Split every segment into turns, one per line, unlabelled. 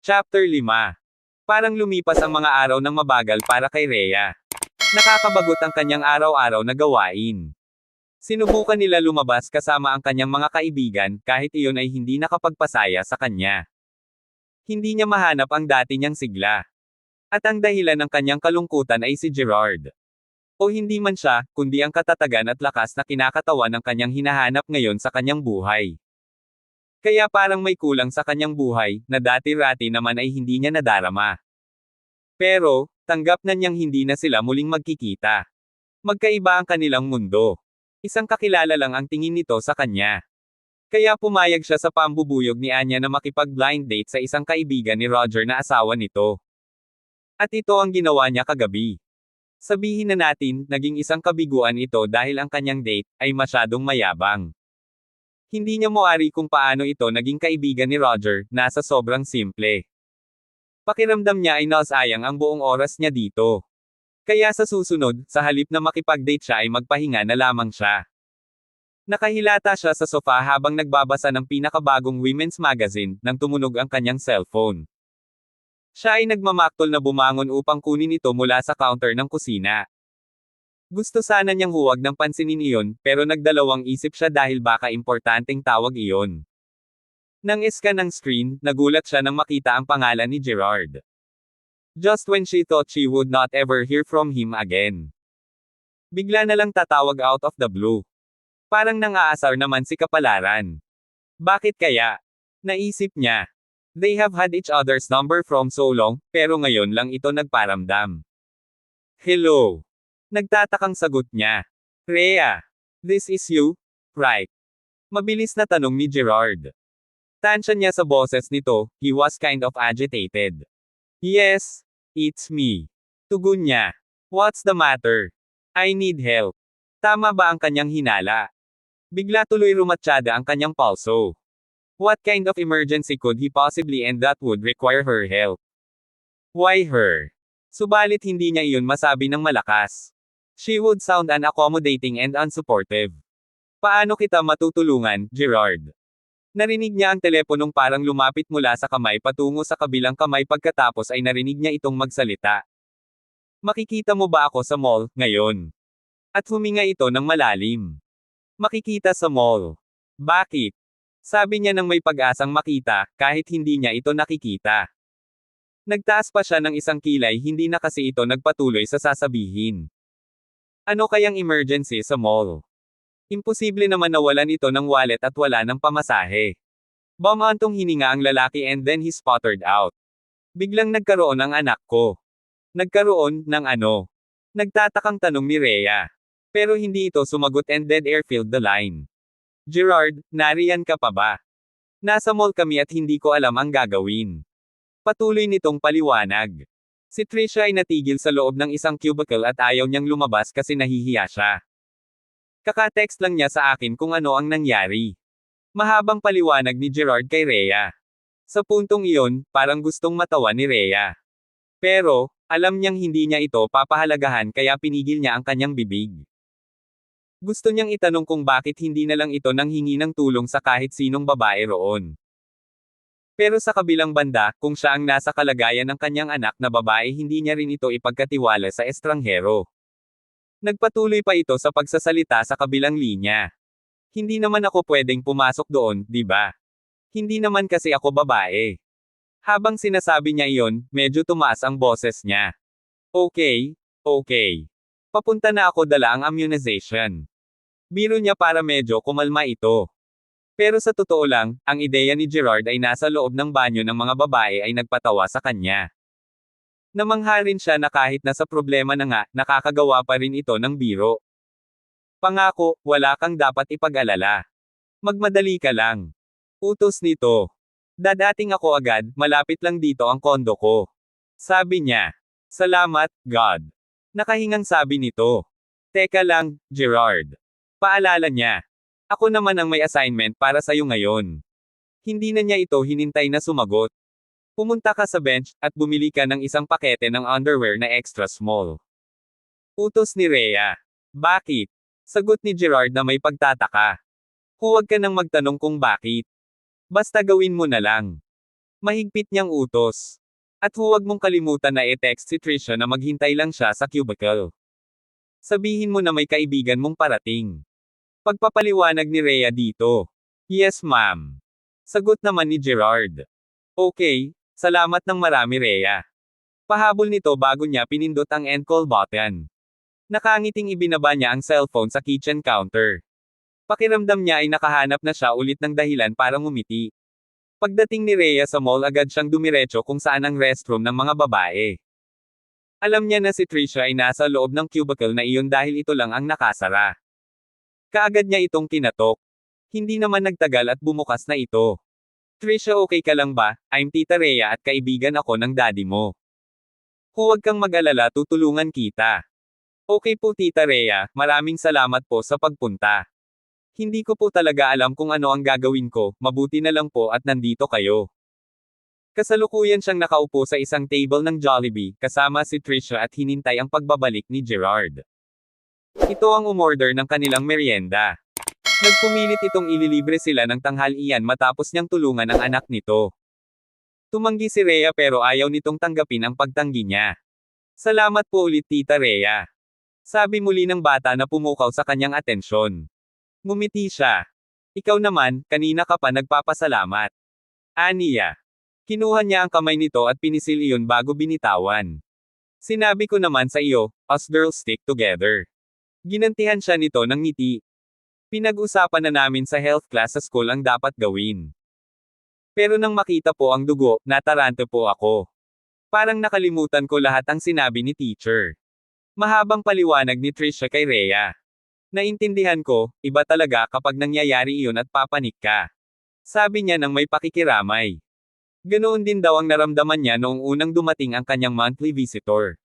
Chapter 5. Parang lumipas ang mga araw ng mabagal para kay Rhea. Nakakabagot ang kanyang araw-araw na gawain. Sinubukan nila lumabas kasama ang kanyang mga kaibigan, kahit iyon ay hindi nakapagpasaya sa kanya. Hindi niya mahanap ang dati niyang sigla. At ang dahilan ng kanyang kalungkutan ay si Gerard. O hindi man siya, kundi ang katatagan at lakas na kinakatawan ng kanyang hinahanap ngayon sa kanyang buhay. Kaya parang may kulang sa kanyang buhay, na dati-rati naman ay hindi niya nadarama. Pero, tanggap na niyang hindi na sila muling magkikita. Magkaiba ang kanilang mundo. Isang kakilala lang ang tingin nito sa kanya. Kaya pumayag siya sa pambubuyog ni Anya na makipag-blind date sa isang kaibigan ni Roger na asawa nito. At ito ang ginawa niya kagabi. Sabihin na natin, naging isang kabiguan ito dahil ang kanyang date ay masyadong mayabang. Hindi niya moari kung paano ito naging kaibigan ni Roger, nasa sobrang simple. Pakiramdam niya ay nasayang ang buong oras niya dito. Kaya sa susunod, sa halip na makipag-date siya ay magpahinga na lamang siya. Nakahilata siya sa sofa habang nagbabasa ng pinakabagong women's magazine, nang tumunog ang kanyang cellphone. Siya ay nagmamaktol na bumangon upang kunin ito mula sa counter ng kusina. Gusto sana niyang huwag ng pansinin iyon, pero nagdalawang isip siya dahil baka importanteng tawag iyon. Nang iscan ng screen, nagulat siya nang makita ang pangalan ni Gerard. Just when she thought she would not ever hear from him again. Bigla na lang tatawag out of the blue. Parang nang-aasar naman si kapalaran. Bakit kaya? Naisip niya. They have had each other's number from so long, pero ngayon lang ito nagparamdam. Hello. Nagtatakang sagot niya. Rhea. This is you? Right. Mabilis na tanong ni Gerard. Tansya niya sa boses nito, he was kind of agitated. Yes, it's me. Tugon niya. What's the matter? I need help. Tama ba ang kanyang hinala? Bigla tuloy rumatsyada ang kanyang pulso. What kind of emergency could he possibly and that would require her help? Why her? Subalit hindi niya iyon masabi ng malakas. She would sound unaccommodating and unsupportive. Paano kita matutulungan, Gerard? Narinig niya ang teleponong parang lumapit mula sa kamay patungo sa kabilang kamay pagkatapos ay narinig niya itong magsalita. Makikita mo ba ako sa mall, ngayon? At huminga ito ng malalim. Makikita sa mall. Bakit? Sabi niya nang may pag-asang makita, kahit hindi niya ito nakikita. Nagtaas pa siya ng isang kilay hindi na kasi ito nagpatuloy sa sasabihin. Ano kayang emergency sa mall? Imposible naman nawalan ito ng wallet at wala ng pamasahe. Bumantong hininga ang lalaki and then he sputtered out. Biglang nagkaroon ang anak ko. Nagkaroon ng ano? Nagtatakang tanong ni Rhea. Pero hindi ito sumagot and dead air filled the line. Gerard, nariyan ka pa ba? Nasa mall kami at hindi ko alam ang gagawin. Patuloy nitong paliwanag. Si Trisha ay natigil sa loob ng isang cubicle at ayaw niyang lumabas kasi nahihiya siya. Kaka-text lang niya sa akin kung ano ang nangyari. Mahabang paliwanag ni Gerard kay Rhea. Sa puntong iyon, parang gustong matawa ni Rhea. Pero, alam niyang hindi niya ito papahalagahan kaya pinigil niya ang kanyang bibig. Gusto niyang itanong kung bakit hindi na lang ito nanghingi ng tulong sa kahit sinong babae roon. Pero sa kabilang banda, kung siya ang nasa kalagayan ng kanyang anak na babae hindi niya rin ito ipagkatiwala sa estranghero. Nagpatuloy pa ito sa pagsasalita sa kabilang linya. Hindi naman ako pwedeng pumasok doon, di ba? Hindi naman kasi ako babae. Habang sinasabi niya iyon, medyo tumaas ang boses niya. Okay. Papunta na ako dala ang immunization. Biro niya para medyo kumalma ito. Pero sa totoo lang, ang ideya ni Gerard ay nasa loob ng banyo ng mga babae ay nagpatawa sa kanya. Namangha rin siya na kahit nasa problema na nga, nakakagawa pa rin ito ng biro. Pangako, wala kang dapat ipag-alala. Magmadali ka lang. Utos nito. Dadating ako agad, malapit lang dito ang kondo ko. Sabi niya. Salamat, God. Nakahingang sabi nito. Teka lang, Gerard. Paalala niya. Ako naman ang may assignment para sa'yo ngayon. Hindi na niya ito hinintay na sumagot. Pumunta ka sa bench, at bumili ka ng isang pakete ng underwear na extra small. Utos ni Rhea. Bakit? Sagot ni Gerard na may pagtataka. Huwag ka nang magtanong kung bakit. Basta gawin mo na lang. Mahigpit niyang utos. At huwag mong kalimutan na i-text si Trisha na maghintay lang siya sa cubicle. Sabihin mo na may kaibigan mong parating. Pagpapaliwanag ni Rhea dito. Yes ma'am. Sagot naman ni Gerard. Okay, salamat ng marami Rhea. Pahabol nito bago niya pinindot ang end call button. Nakangiting ibinaba niya ang cellphone sa kitchen counter. Pakiramdam niya ay nakahanap na siya ulit ng dahilan para ngumiti. Pagdating ni Rhea sa mall agad siyang dumiretso kung saan ang restroom ng mga babae. Alam niya na si Trisha ay nasa loob ng cubicle na iyon dahil ito lang ang nakasara. Kaagad niya itong kinatok. Hindi naman nagtagal at bumukas na ito. Trisha okay ka lang ba? I'm Tita Rhea at kaibigan ako ng daddy mo. Huwag kang mag-alala tutulungan kita. Okay po Tita Rhea, maraming salamat po sa pagpunta. Hindi ko po talaga alam kung ano ang gagawin ko, mabuti na lang po at nandito kayo. Kasalukuyan siyang nakaupo sa isang table ng Jollibee, kasama si Trisha at hinintay ang pagbabalik ni Gerard. Ito ang umorder ng kanilang merienda. Nagpumilit itong ililibre sila ng tanghalian matapos niyang tulungan ang anak nito. Tumanggi si Rhea pero ayaw nitong tanggapin ang pagtanggi niya. Salamat po ulit Tita Rhea. Sabi muli ng bata na pumukaw sa kanyang atensyon. Ngumiti siya. Ikaw naman, kanina ka pa nagpapasalamat. Aniya. Kinuha niya ang kamay nito at pinisil iyon bago binitawan. Sinabi ko naman sa iyo, us girls stick together. Ginantihan siya nito ng ngiti. Pinag-usapan na namin sa health class sa school ang dapat gawin. Pero nang makita po ang dugo, natarante po ako. Parang nakalimutan ko lahat ang sinabi ni teacher. Mahabang paliwanag ni Trisha kay Rhea. Naintindihan ko, iba talaga kapag nangyayari iyon at papanik ka. Sabi niya nang may pakikiramay. Ganoon din daw ang naramdaman niya noong unang dumating ang kanyang monthly visitor.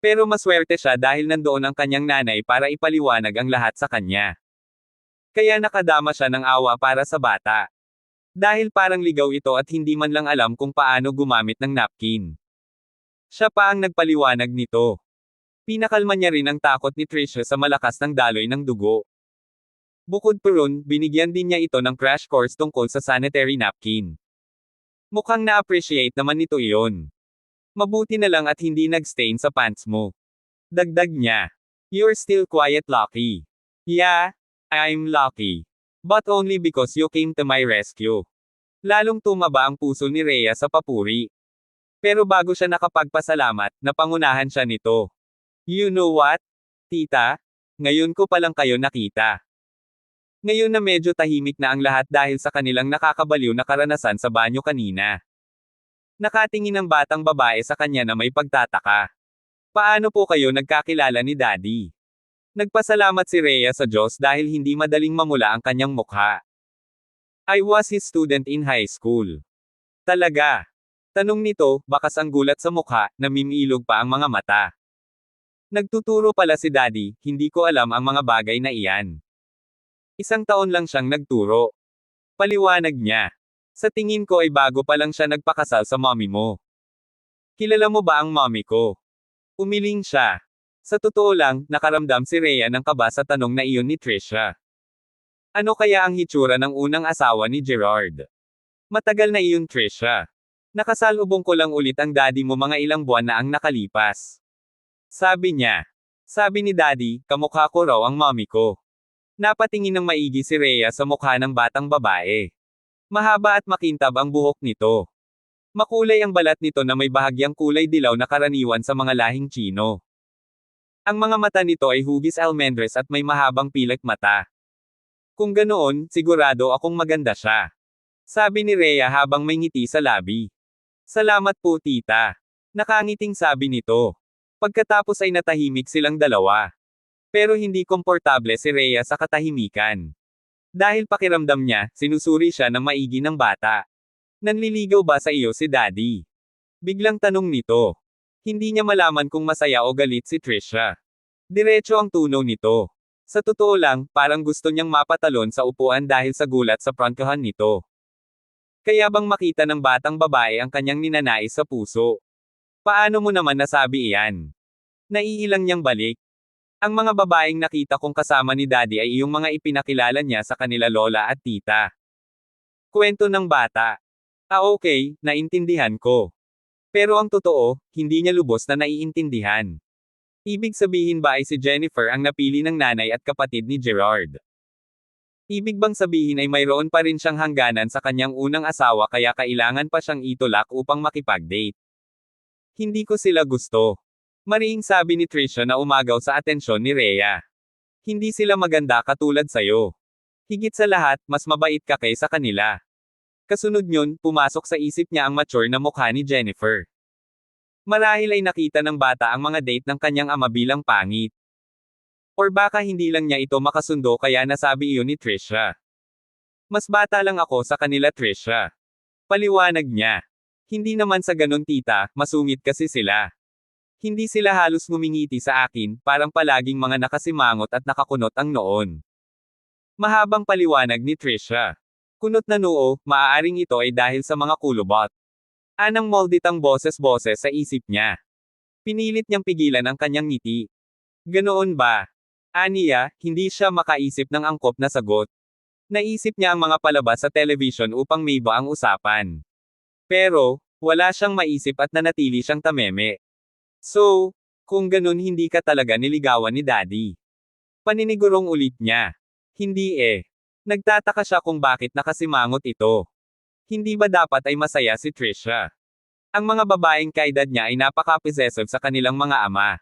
Pero maswerte siya dahil nandoon ang kanyang nanay para ipaliwanag ang lahat sa kanya. Kaya nakadama siya ng awa para sa bata. Dahil parang ligaw ito at hindi man lang alam kung paano gumamit ng napkin. Siya pa ang nagpaliwanag nito. Pinakalma niya rin ang takot ni Trisha sa malakas ng daloy ng dugo. Bukod pa ron, binigyan din niya ito ng crash course tungkol sa sanitary napkin. Mukhang na-appreciate naman nito iyon. Mabuti na lang at hindi nag-stain sa pants mo. Dagdag niya. You're still quite lucky. Yeah, I'm lucky. But only because you came to my rescue. Lalong tumaba ang puso ni Rhea sa papuri. Pero bago siya nakapagpasalamat, napangunahan siya nito. You know what? Tita, ngayon ko palang kayo nakita. Ngayon na medyo tahimik na ang lahat dahil sa kanilang nakakabaliw na karanasan sa banyo kanina. Nakatingin ang batang babae sa kanya na may pagtataka. Paano po kayo nagkakilala ni Daddy? Nagpasalamat si Rhea sa Diyos dahil hindi madaling mamula ang kanyang mukha. I was his student in high school. Talaga? Tanong nito, bakas ang gulat sa mukha, namimilog pa ang mga mata. Nagtuturo pala si Daddy, hindi ko alam ang mga bagay na iyan. Isang taon lang siyang nagturo. Paliwanag niya. Sa tingin ko ay bago pa lang siya nagpakasal sa mommy mo. Kilala mo ba ang mommy ko? Umiling siya. Sa totoo lang, nakaramdam si Rhea ng kaba sa tanong na iyon ni Trisha. Ano kaya ang hitsura ng unang asawa ni Gerard? Matagal na iyon Trisha. Nakasalubong ko lang ulit ang daddy mo mga ilang buwan na ang nakalipas. Sabi niya. Sabi ni Daddy, kamukha ko raw ang mommy ko. Napatingin ng maigi si Rhea sa mukha ng batang babae. Mahaba at makintab ang buhok nito. Makulay ang balat nito na may bahagyang kulay dilaw na karaniwan sa mga lahing Chino. Ang mga mata nito ay hugis almendres at may mahabang pilak mata. Kung ganoon, sigurado akong maganda siya. Sabi ni Rhea habang may ngiti sa labi. Salamat po tita. Nakangiting sabi nito. Pagkatapos ay natahimik silang dalawa. Pero hindi komportable si Rhea sa katahimikan. Dahil pakiramdam niya, sinusuri siya ng maigi ng bata. Nanliligaw ba sa iyo si Daddy? Biglang tanong nito. Hindi niya malaman kung masaya o galit si Trisha. Diretso ang tuno nito. Sa totoo lang, parang gusto niyang mapatalon sa upuan dahil sa gulat sa prangkahan nito. Kaya bang makita ng batang babae ang kanyang ninanais sa puso? Paano mo naman nasabi iyan? Naiilang niyang balik. Ang mga babaeng nakita kong kasama ni Daddy ay iyong mga ipinakilala niya sa kanila lola at tita. Kwento ng bata. Okay, naintindihan ko. Pero ang totoo, hindi niya lubos na naiintindihan. Ibig sabihin ba ay si Jennifer ang napili ng nanay at kapatid ni Gerard? Ibig bang sabihin ay mayroon pa rin siyang hangganan sa kanyang unang asawa kaya kailangan pa siyang itulak upang makipag-date? Hindi ko sila gusto. Mariing sabi ni Trisha na umagaw sa atensyon ni Rhea. Hindi sila maganda katulad sayo. Higit sa lahat, mas mabait ka kaysa kanila. Kasunod yun, pumasok sa isip niya ang mature na mukha ni Jennifer. Marahil ay nakita ng bata ang mga date ng kanyang ama bilang pangit. Or baka hindi lang niya ito makasundo kaya nasabi iyon ni Trisha. Mas bata lang ako sa kanila, Trisha. Paliwanag niya. Hindi naman sa ganun, tita, masungit kasi sila. Hindi sila halos ngumingiti sa akin, parang palaging mga nakasimangot at nakakunot ang noon. Mahabang paliwanag ni Trisha. Kunot na noo, maaaring ito ay dahil sa mga kulubot. Anang molditang boses-boses sa isip niya. Pinilit niyang pigilan ang kanyang ngiti. Ganoon ba? Aniya, hindi siya makaisip ng angkop na sagot. Naisip niya ang mga palabas sa television upang may iba ang usapan. Pero, wala siyang maisip at nanatili siyang tameme. So, kung ganun hindi ka talaga niligawan ni Daddy. Paninigurong ulit niya. Hindi eh. Nagtataka siya kung bakit nakasimangot ito. Hindi ba dapat ay masaya si Trisha? Ang mga babaeng kaedad niya ay napaka-possessive sa kanilang mga ama.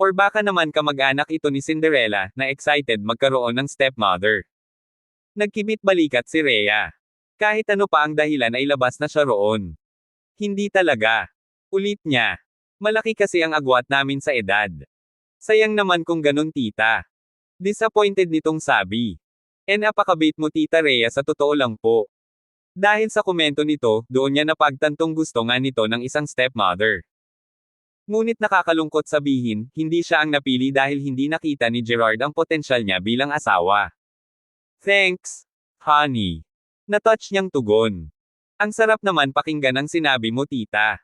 Or baka naman kamag-anak ito ni Cinderella, na excited magkaroon ng stepmother. Nagkibit balikat si Rhea. Kahit ano pa ang dahilan ay labas na siya roon. Hindi talaga. Ulit niya. Malaki kasi ang agwat namin sa edad. Sayang naman kung ganun, tita. Disappointed nitong sabi. Napakabait mo, tita Rhea, sa totoo lang po. Dahil sa komento nito, doon niya napagtantong gusto nga nito ng isang stepmother. Ngunit nakakalungkot sabihin, hindi siya ang napili dahil hindi nakita ni Gerard ang potensyal niya bilang asawa. Thanks, honey. Na-touch niyang tugon. Ang sarap naman pakinggan ang sinabi mo, tita.